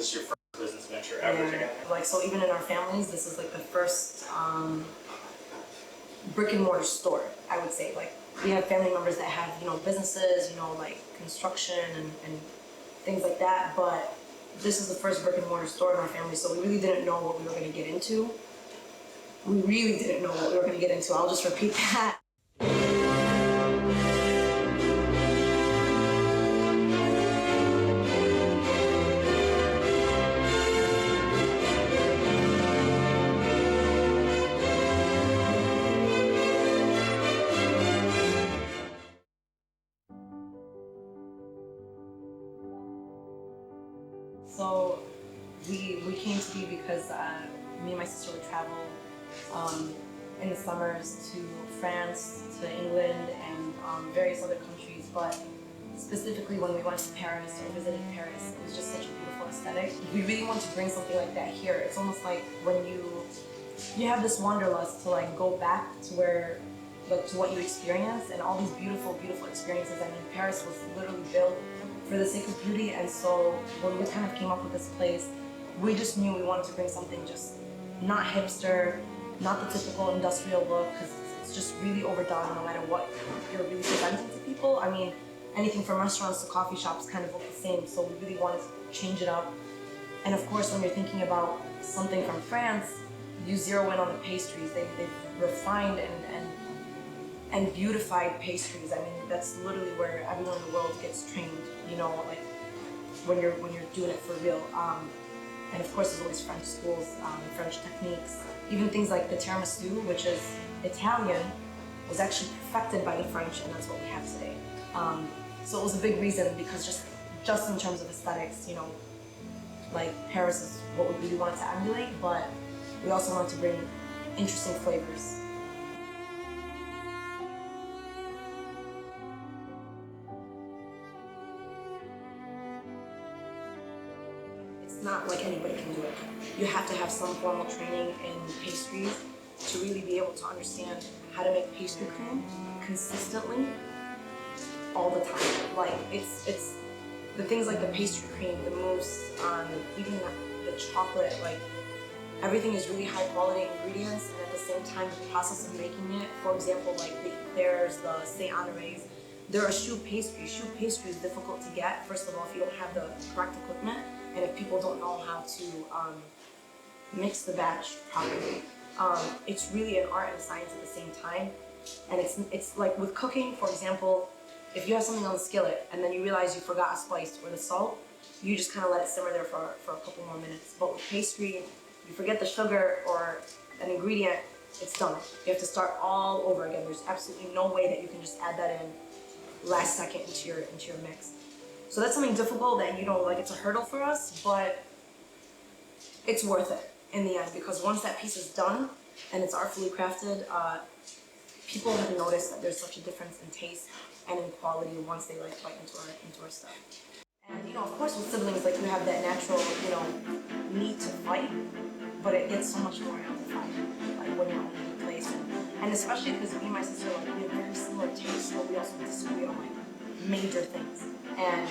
this your first business venture ever together? Like, so even in our families, this is like the first brick and mortar store, I would say. Like, we have family members that have, you know, businesses, you know, like construction and things like that, but this is the first brick and mortar store in our family, so we really didn't know what we were going to get into. We really didn't know what we were going to get into. I'll just repeat that. So we came to be because me and my sister would travel in the summers to France, to England, and various other countries. But specifically when we went to Paris or visited Paris, it was just such a beautiful aesthetic. We really want to bring something like that here. It's almost like when you have this wanderlust to like go back to where, like, to what you experienced, and all these beautiful, beautiful experiences. I mean, Paris was literally built for the sake of beauty, and so when we kind of came up with this place, we just knew we wanted to bring something just not hipster, not the typical industrial look, because it's just really overdone no matter what you're really presenting to people. I mean, anything from restaurants to coffee shops kind of look the same, so we really wanted to change it up. And of course, when you're thinking about something from France, you zero in on the pastries. They've refined and beautified pastries. I mean, that's literally where everyone in the world gets trained, you know, like when you're doing it for real. And of course, there's always French schools, French techniques. Even things like the tiramisu, which is Italian, was actually perfected by the French, and that's what we have today. So it was a big reason, because just in terms of aesthetics, you know, like Paris is what we really wanted to emulate, but we also wanted to bring interesting flavors. Not like anybody can do it. You have to have some formal training in pastries to really be able to understand how to make pastry cream consistently all the time. Like, it's the things like the pastry cream, the mousse, even the chocolate, like everything is really high quality ingredients, and at the same time the process of making it, for example, like the eclairs, the Saint Honorés, they're a choux pastry. Choux pastry is difficult to get, first of all, if you don't have the correct equipment, and if people don't know how to mix the batch properly. It's really an art and science at the same time. And it's like with cooking, for example, if you have something on the skillet and then you realize you forgot a spice or the salt, you just kind of let it simmer there for a couple more minutes. But with pastry, you forget the sugar or an ingredient, it's done. You have to start all over again. There's absolutely no way that you can just add that in last second into your mix. So that's something difficult that, you know, like, it's a hurdle for us, but it's worth it in the end, because once that piece is done and it's artfully crafted, people have noticed that there's such a difference in taste and in quality once they like bite into our stuff. And, you know, of course with siblings, like, you have that natural, you know, need to fight, but it gets so much more amplified, like, when you're in a new place. And especially because me and my sister, like, we have very similar tastes, but we also disagree on, like, major things. And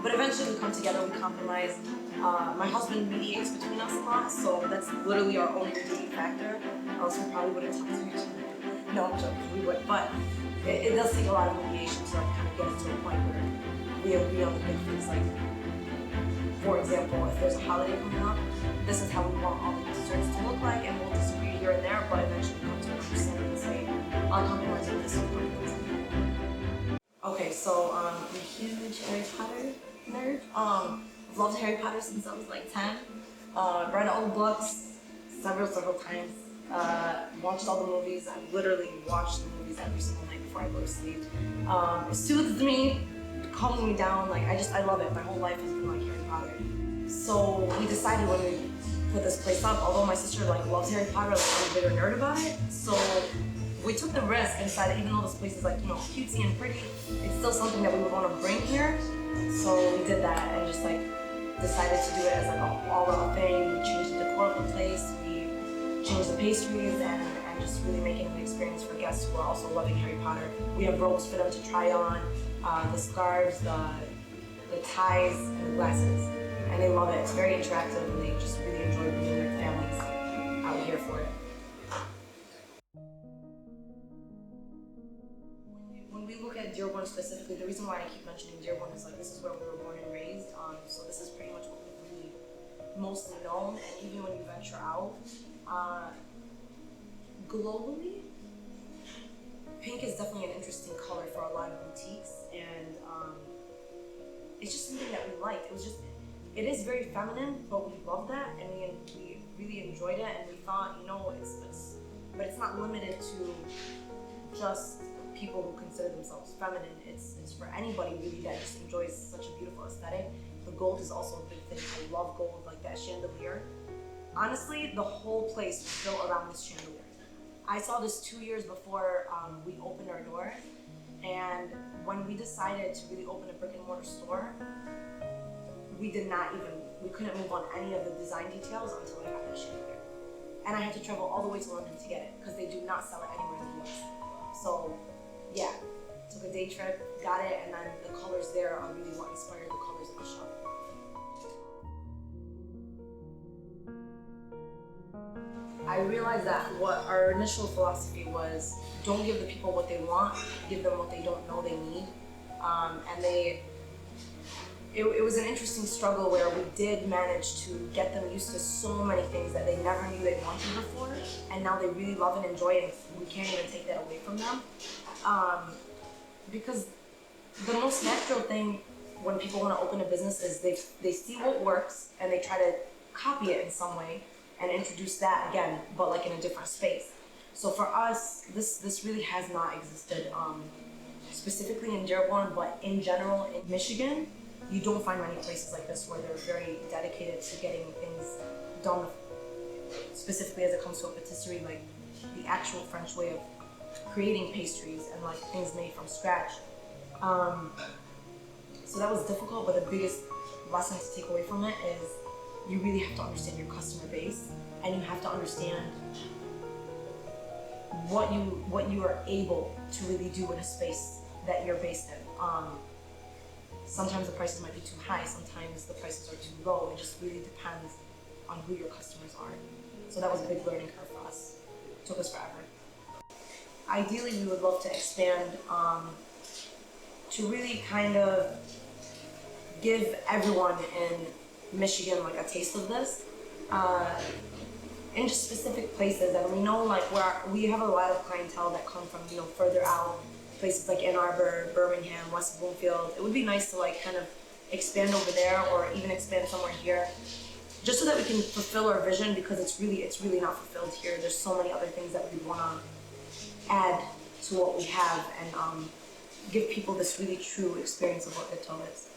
but eventually we come together, we compromise. My husband mediates between us a lot, so that's literally our only redeeming factor. Else we probably wouldn't talk to each other. No, I'm joking, we would. But it does take a lot of mediation to, like, kind of get us to a point where we agree on the big things. Like, for example, if there's a holiday coming up, this is how we want all the desserts to look like, and we'll disagree here and there, but eventually come to an understanding and say, I'll compromise with this, you compromise with that. Okay, so I'm a huge Harry Potter nerd. I've loved Harry Potter since I was like 10. Read all the books several times. Watched all the movies. I literally watched the movies every single night before I go to sleep. It soothes me, calming me down. Like, I love it. My whole life has been like Harry Potter. So we decided when we put this place up, although my sister like loves Harry Potter, like, I'm a bigger nerd about it. So we took the risk and decided, even though this place is like, you know, cutesy and pretty, it's still something that we would want to bring here. So we did that and just like decided to do it as like an all-out thing. We changed the decor of the place, we changed the pastries, and just really making an experience for guests who are also loving Harry Potter. We have robes for them to try on, the scarves, the ties, and the glasses. and they love it. It's very interactive, and they just really enjoy bringing their families out here for it. When we look at Dearborn specifically, the reason why I keep mentioning Dearborn is like this is where we were born and raised. So this is pretty much what we've really mostly known. And even when you venture out, globally, pink is definitely an interesting color for a lot of boutiques, and it's just something that we liked. It is very feminine, but we love that, and we really enjoyed it, and we thought, you know, but it's not limited to just people who consider themselves feminine. It's for anybody really that just enjoys such a beautiful aesthetic. The gold is also a big thing. I love gold, like that chandelier. Honestly, the whole place was built around this chandelier. I saw this 2 years before we opened our doors, and when we decided to really open a brick and mortar store, we couldn't move on any of the design details until I got that chandelier. And I had to travel all the way to London to get it, because they do not sell it anywhere in the US. So yeah, took a day trip, got it, and then the colors there are really what inspired the colors of the shop. I realized that what our initial philosophy was, don't give the people what they want, give them what they don't know they need. It was an interesting struggle where we did manage to get them used to so many things that they never knew they wanted before, and now they really love and enjoy it, and we can't even take that away from them. Because the most natural thing when people want to open a business is they see what works and they try to copy it in some way and introduce that again, but like in a different space. So for us, this really has not existed specifically in Dearborn, but in general in Michigan, you don't find many places like this where they're very dedicated to getting things done, specifically as it comes to a patisserie, like the actual French way of creating pastries and like things made from scratch. So that was difficult, but the biggest lesson to take away from it is you really have to understand your customer base, and you have to understand what you are able to really do in a space that you're based in. Sometimes the prices might be too high, sometimes the prices are too low. It just really depends on who your customers are. So that was a big learning curve for us. It took us forever. Ideally, we would love to expand to really kind of give everyone in Michigan like a taste of this in just specific places. And we know like we have a lot of clientele that come from, you know, further out, places like Ann Arbor, Birmingham, West Bloomfield. It would be nice to like kind of expand over there, or even expand somewhere here, just so that we can fulfill our vision, because it's really not fulfilled here. There's so many other things that we want to add to what we have, and give people this really true experience of what Gateaux is.